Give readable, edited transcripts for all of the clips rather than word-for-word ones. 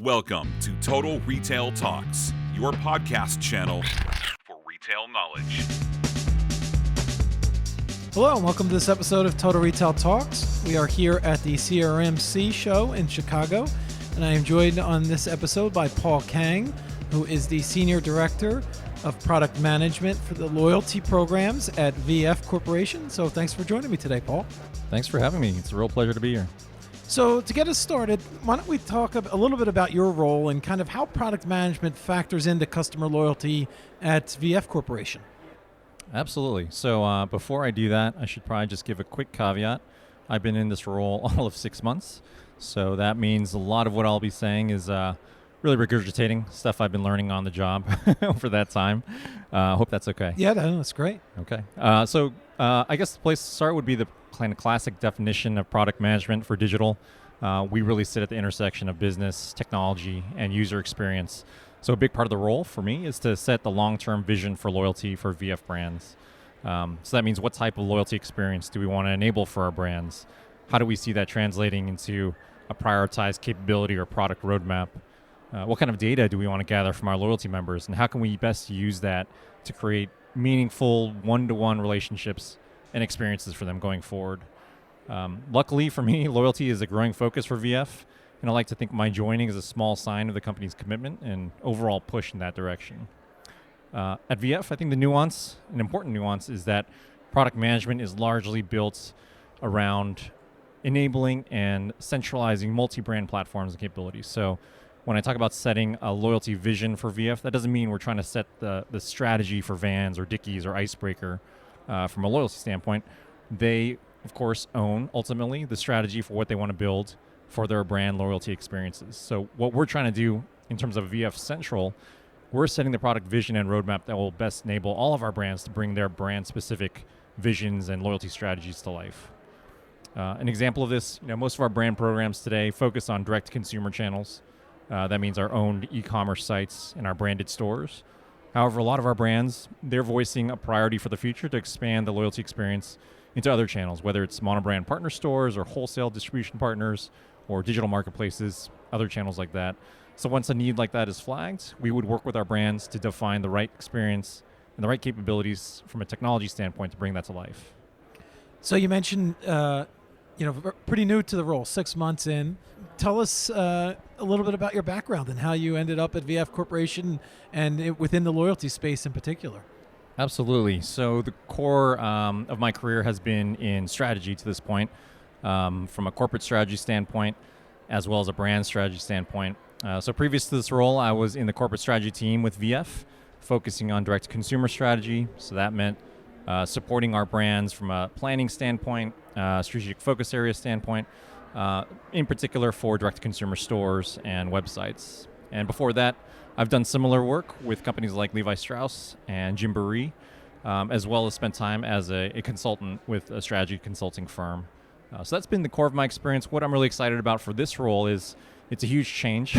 Welcome to Total Retail Talks, your podcast channel for retail knowledge. Hello and welcome to this episode of Total Retail Talks. We are here at the CRMC show in Chicago, and I am joined on this episode by Paul Kang, who is the Senior Director of Product Management for the loyalty programs at VF Corporation. So thanks for joining me today, Paul. Thanks for having me. It's a real pleasure to be here. So to get us started, why don't we talk a little bit about your role and kind of how product management factors into customer loyalty at VF Corporation? Absolutely. So before I do that, I should probably just give a quick caveat. I've been in this role all of 6 months. So that means a lot of what I'll be saying is really regurgitating stuff I've been learning on the job for that time. Hope that's okay. Yeah, that's great. Okay. So I guess the place to start would be the kind of classic definition of product management for digital. We really sit at the intersection of business, technology, and user experience. So a big part of the role for me is to set the long-term vision for loyalty for VF brands. So that means what type of loyalty experience do we want to enable for our brands? How do we see that translating into a prioritized capability or product roadmap? What kind of data do we want to gather from our loyalty members? And how can we best use that to create meaningful one-to-one relationships and experiences for them going forward? Luckily for me, loyalty is a growing focus for VF. And I like to think my joining is a small sign of the company's commitment and overall push in that direction. At VF, I think an important nuance is that product management is largely built around enabling and centralizing multi-brand platforms and capabilities. So when I talk about setting a loyalty vision for VF, that doesn't mean we're trying to set the strategy for Vans or Dickies or Icebreaker from a loyalty standpoint. They, of course, own ultimately the strategy for what they want to build for their brand loyalty experiences. So what we're trying to do in terms of VF Central, we're setting the product vision and roadmap that will best enable all of our brands to bring their brand-specific visions and loyalty strategies to life. An example of this, most of our brand programs today focus on direct-to-consumer channels. That means our own e-commerce sites and our branded stores. However, a lot of our brands, they're voicing a priority for the future to expand the loyalty experience into other channels, whether it's monobrand partner stores or wholesale distribution partners or digital marketplaces, other channels like that. So once a need like that is flagged, we would work with our brands to define the right experience and the right capabilities from a technology standpoint to bring that to life. So you mentioned, pretty new to the role, 6 months in. Tell us a little bit about your background and how you ended up at VF Corporation and within the loyalty space in particular. Absolutely. So the core of my career has been in strategy to this point, from a corporate strategy standpoint, as well as a brand strategy standpoint. So previous to this role, I was in the corporate strategy team with VF, focusing on direct-to-consumer strategy. So that meant supporting our brands from a planning standpoint, strategic focus area standpoint, in particular for direct-to-consumer stores and websites. And before that, I've done similar work with companies like Levi Strauss and Gymboree, as well as spent time as a consultant with a strategy consulting firm. So that's been the core of my experience. What I'm really excited about for this role is it's a huge change,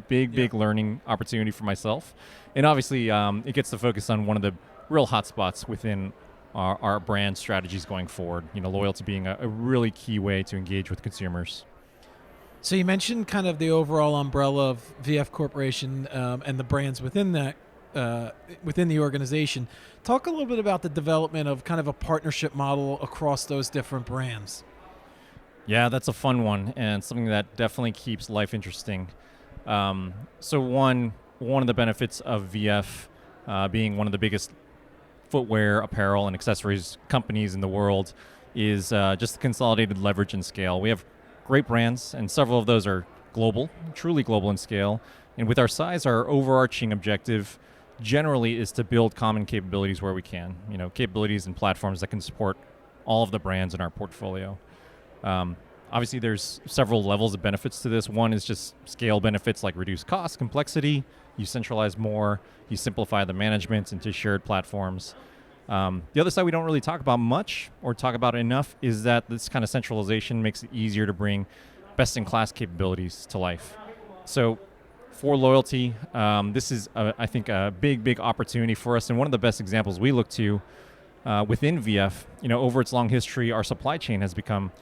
big learning opportunity for myself. And obviously, it gets to focus on one of the real hot spots within our brand strategies going forward. Loyalty being a really key way to engage with consumers. So you mentioned kind of the overall umbrella of VF Corporation and the brands within that, within the organization. Talk a little bit about the development of kind of a partnership model across those different brands. Yeah, that's a fun one and something that definitely keeps life interesting. So one of the benefits of VF being one of the biggest footwear, apparel, and accessories companies in the world is just the consolidated leverage and scale. We have great brands, and several of those are global, truly global in scale. And with our size, our overarching objective generally is to build common capabilities where we can, capabilities and platforms that can support all of the brands in our portfolio. Obviously, there's several levels of benefits to this. One is just scale benefits like reduced cost, complexity. You centralize more, you simplify the management into shared platforms. The other side we don't really talk about much or talk about enough is that this kind of centralization makes it easier to bring best-in-class capabilities to life. So for loyalty, this is, I think, a big opportunity for us. And one of the best examples we look to within VF, over its long history, our supply chain has become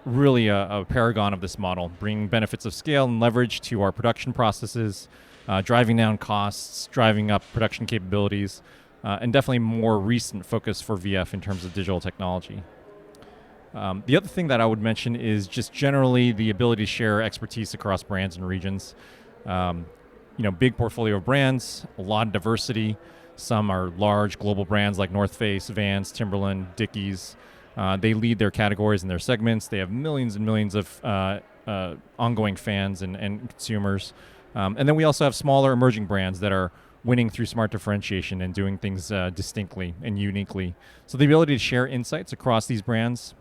really a paragon of this model, bringing benefits of scale and leverage to our production processes, driving down costs, driving up production capabilities, and definitely more recent focus for VF in terms of digital technology. The other thing that I would mention is just generally the ability to share expertise across brands and regions. Big portfolio of brands, a lot of diversity. Some are large global brands like North Face, Vans, Timberland, Dickies. They lead their categories and their segments. They have millions and millions of ongoing fans and consumers. And then we also have smaller emerging brands that are winning through smart differentiation and doing things distinctly and uniquely. So the ability to share insights across these brands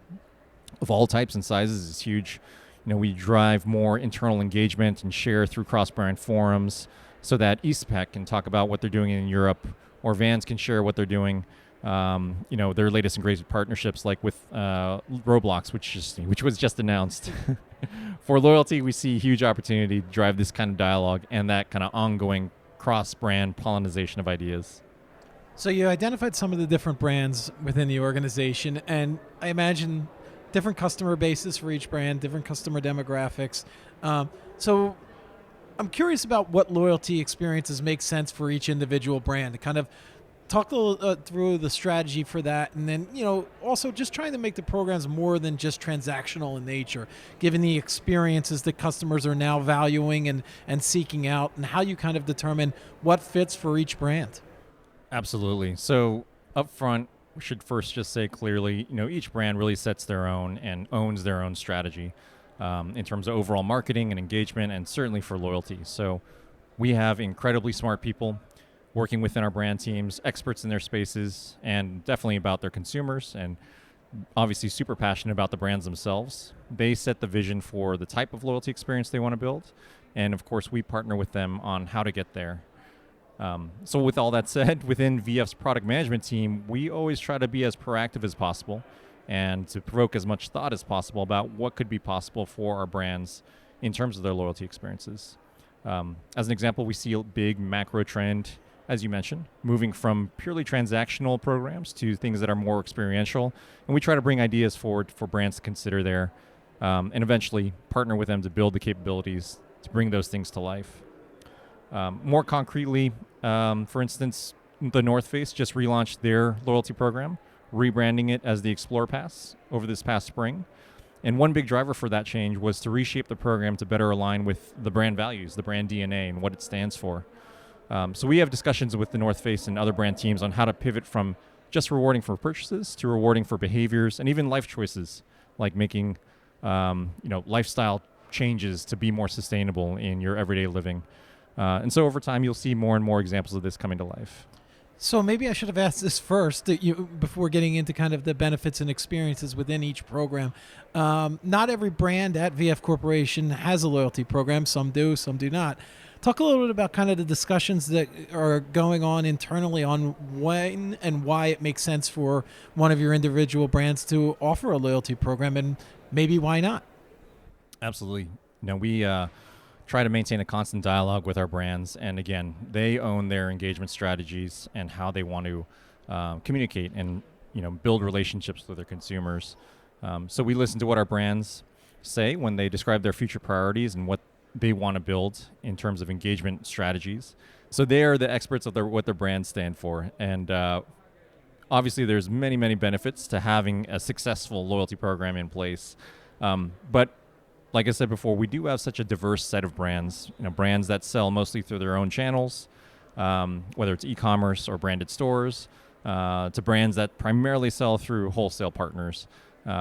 of all types and sizes is huge. We drive more internal engagement and share through cross-brand forums so that Eastpak can talk about what they're doing in Europe, or Vans can share what they're doing. Their latest and greatest partnerships, like with Roblox, which was just announced. For loyalty, we see huge opportunity to drive this kind of dialogue and that kind of ongoing cross-brand pollination of ideas. So you identified some of the different brands within the organization, and I imagine different customer bases for each brand, different customer demographics. So I'm curious about what loyalty experiences make sense for each individual brand. To kind of talk through the strategy for that, and then also just trying to make the programs more than just transactional in nature, given the experiences that customers are now valuing and seeking out, and how you kind of determine what fits for each brand. Absolutely. So up front, we should first just say clearly, each brand really sets their own and owns their own strategy in terms of overall marketing and engagement, and certainly for loyalty. So we have incredibly smart people working within our brand teams, experts in their spaces, and definitely about their consumers, and obviously super passionate about the brands themselves. They set the vision for the type of loyalty experience they want to build, and of course we partner with them on how to get there. So with all that said, within VF's product management team, we always try to be as proactive as possible and to provoke as much thought as possible about what could be possible for our brands in terms of their loyalty experiences. As an example, we see a big macro trend, as you mentioned, moving from purely transactional programs to things that are more experiential. And we try to bring ideas forward for brands to consider there, and eventually partner with them to build the capabilities to bring those things to life. More concretely, for instance, the North Face just relaunched their loyalty program, rebranding it as the Explore Pass over this past spring. And one big driver for that change was to reshape the program to better align with the brand values, the brand DNA, and what it stands for. So we have discussions with the North Face and other brand teams on how to pivot from just rewarding for purchases to rewarding for behaviors and even life choices, like making lifestyle changes to be more sustainable in your everyday living. And so over time, you'll see more and more examples of this coming to life. So maybe I should have asked this first before getting into kind of the benefits and experiences within each program. Not every brand at VF Corporation has a loyalty program. Some do, some do not. Talk a little bit about kind of the discussions that are going on internally on when and why it makes sense for one of your individual brands to offer a loyalty program, and maybe why not. Absolutely. We try to maintain a constant dialogue with our brands, and again, they own their engagement strategies and how they want to communicate and build relationships with their consumers. So we listen to what our brands say when they describe their future priorities and what they want to build in terms of engagement strategies. So they are the experts of what their brands stand for, and obviously there's many benefits to having a successful loyalty program in place, but like I said before, we do have such a diverse set of brands, brands that sell mostly through their own channels, whether it's e-commerce or branded stores, to brands that primarily sell through wholesale partners.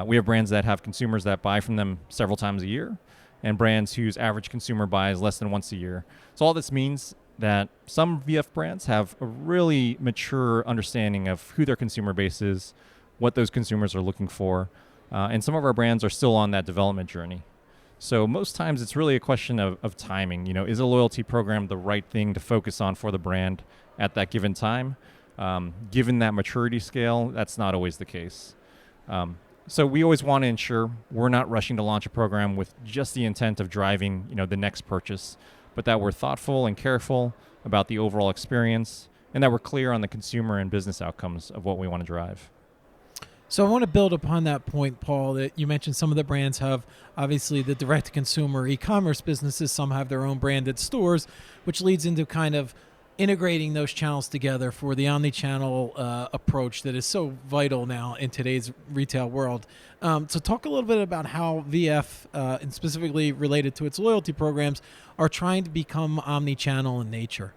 We have brands that have consumers that buy from them several times a year, and brands whose average consumer buys less than once a year. So all this means that some VF brands have a really mature understanding of who their consumer base is, what those consumers are looking for, and some of our brands are still on that development journey. So most times it's really a question of timing. Is a loyalty program the right thing to focus on for the brand at that given time? Given that maturity scale, that's not always the case. So we always want to ensure we're not rushing to launch a program with just the intent of driving, the next purchase, but that we're thoughtful and careful about the overall experience, and that we're clear on the consumer and business outcomes of what we want to drive. So I want to build upon that point, Paul, that you mentioned some of the brands have obviously the direct-to-consumer e-commerce businesses. Some have their own branded stores, which leads into kind of integrating those channels together for the omni-channel approach that is so vital now in today's retail world. So talk a little bit about how VF, and specifically related to its loyalty programs, are trying to become omni-channel in nature.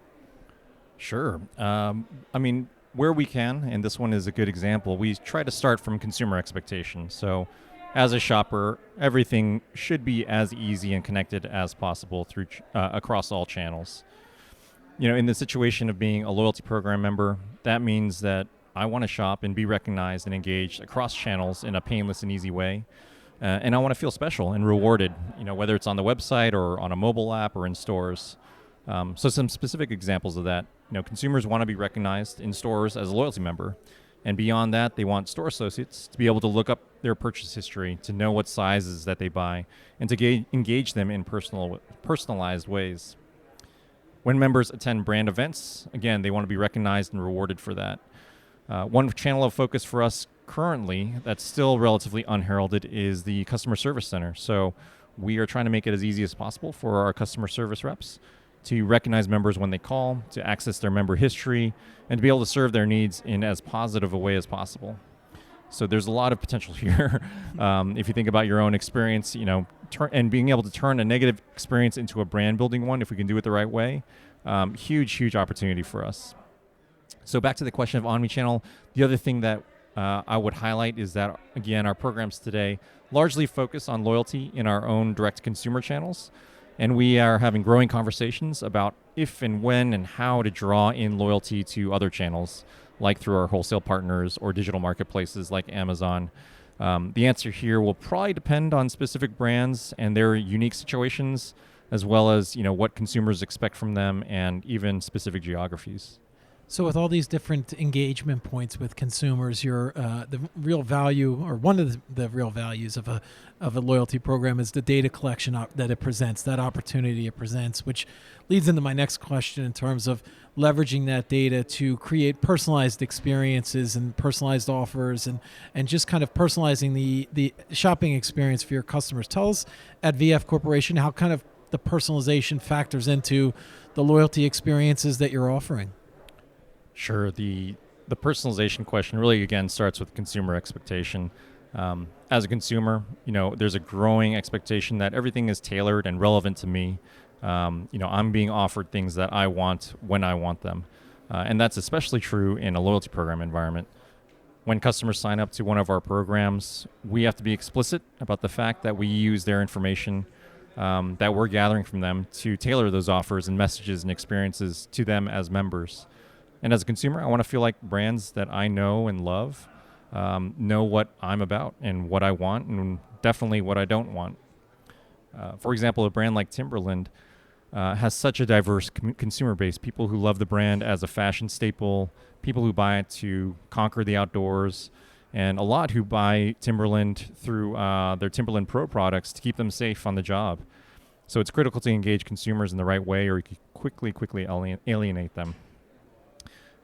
Sure. I mean, where we can, and this one is a good example, we try to start from consumer expectations. So as a shopper, everything should be as easy and connected as possible through across all channels. In the situation of being a loyalty program member, that means that I want to shop and be recognized and engaged across channels in a painless and easy way. And I want to feel special and rewarded, whether it's on the website or on a mobile app or in stores. So some specific examples of that, consumers want to be recognized in stores as a loyalty member. And beyond that, they want store associates to be able to look up their purchase history, to know what sizes that they buy, and to engage them in personalized ways. When members attend brand events, again, they want to be recognized and rewarded for that. One channel of focus for us currently that's still relatively unheralded is the customer service center. So we are trying to make it as easy as possible for our customer service reps to recognize members when they call, to access their member history, and to be able to serve their needs in as positive a way as possible. So there's a lot of potential here. If you think about your own experience, and being able to turn a negative experience into a brand building one, if we can do it the right way, huge opportunity for us. So back to the question of omnichannel, the other thing that I would highlight is that, again, our programs today largely focus on loyalty in our own direct consumer channels. And we are having growing conversations about if and when and how to draw in loyalty to other channels, like through our wholesale partners or digital marketplaces like Amazon. The answer here will probably depend on specific brands and their unique situations, as well as what consumers expect from them and even specific geographies. So with all these different engagement points with consumers, the real value, or one of the real values of a loyalty program, is the data collection that it presents, that opportunity it presents, which leads into my next question in terms of leveraging that data to create personalized experiences and personalized offers and just kind of personalizing the shopping experience for your customers. Tell us at VF Corporation how kind of the personalization factors into the loyalty experiences that you're offering. Sure. The personalization question really, again, starts with consumer expectation. As a consumer, there's a growing expectation that everything is tailored and relevant to me. I'm being offered things that I want when I want them. And that's especially true in a loyalty program environment. When customers sign up to one of our programs, we have to be explicit about the fact that we use their information that we're gathering from them to tailor those offers and messages and experiences to them as members. And as a consumer, I want to feel like brands that I know and love know what I'm about and what I want and definitely what I don't want. For example, a brand like Timberland has such a diverse consumer base, people who love the brand as a fashion staple, people who buy it to conquer the outdoors, and a lot who buy Timberland through their Timberland Pro products to keep them safe on the job. So it's critical to engage consumers in the right way, or you can quickly alienate them.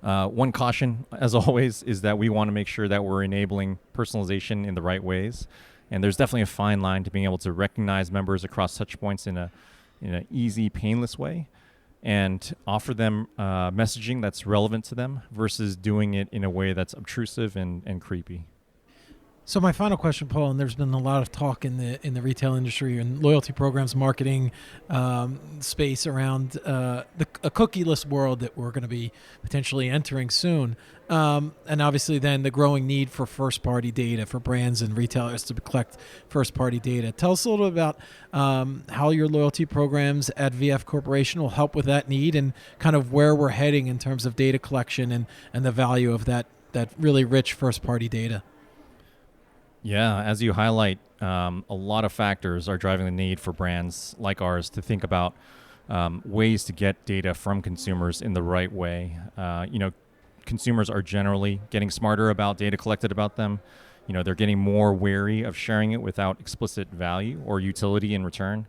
One caution, as always, is that we want to make sure that we're enabling personalization in the right ways. And there's definitely a fine line to being able to recognize members across touch points in an easy, painless way and offer them messaging that's relevant to them versus doing it in a way that's obtrusive and creepy. So my final question, Paul, and there's been a lot of talk in the retail industry and loyalty programs, marketing space around a cookieless world that we're going to be potentially entering soon. And obviously then the growing need for first-party data for brands and retailers to collect first-party data. Tell us a little bit about how your loyalty programs at VF Corporation will help with that need and kind of where we're heading in terms of data collection and the value of that really rich first-party data. Yeah, as you highlight, a lot of factors are driving the need for brands like ours to think about ways to get data from consumers in the right way. Consumers are generally getting smarter about data collected about them. They're getting more wary of sharing it without explicit value or utility in return.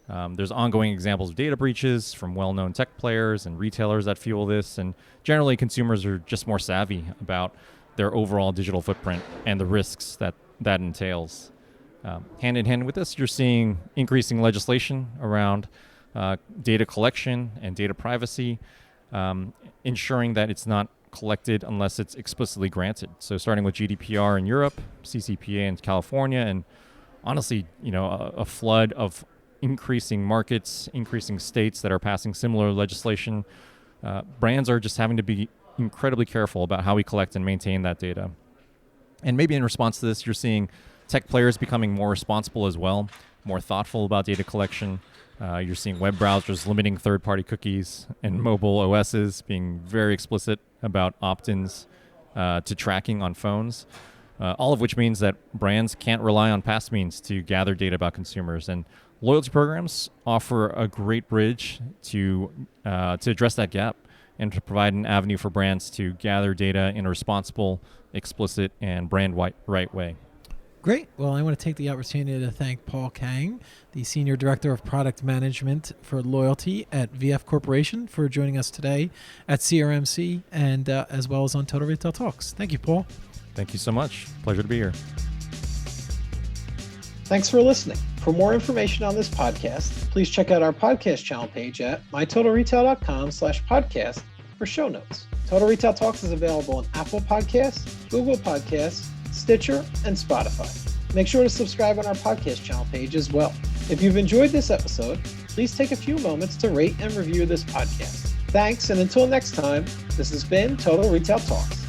There's ongoing examples of data breaches from well-known tech players and retailers that fuel this. And generally, consumers are just more savvy about their overall digital footprint and the risks that entails. Hand in hand with this, you're seeing increasing legislation around data collection and data privacy, ensuring that it's not collected unless it's explicitly granted. So starting with GDPR in Europe, CCPA in California, and honestly, a flood of increasing markets, increasing states that are passing similar legislation. Brands are just having to be incredibly careful about how we collect and maintain that data. And maybe in response to this, you're seeing tech players becoming more responsible as well, more thoughtful about data collection. You're seeing web browsers limiting third-party cookies and mobile OSs being very explicit about opt-ins to tracking on phones, all of which means that brands can't rely on past means to gather data about consumers. And loyalty programs offer a great bridge to address that gap and to provide an avenue for brands to gather data in a responsible, explicit, and brand-right way. Great. Well, I want to take the opportunity to thank Paul Kang, the Senior Director of Product Management for Loyalty at VF Corporation, for joining us today at CRMC and as well as on Total Retail Talks. Thank you, Paul. Thank you so much. Pleasure to be here. Thanks for listening. For more information on this podcast, please check out our podcast channel page at mytotalretail.com/podcast for show notes. Total Retail Talks is available on Apple Podcasts, Google Podcasts, Stitcher, and Spotify. Make sure to subscribe on our podcast channel page as well. If you've enjoyed this episode, please take a few moments to rate and review this podcast. Thanks, and until next time, this has been Total Retail Talks.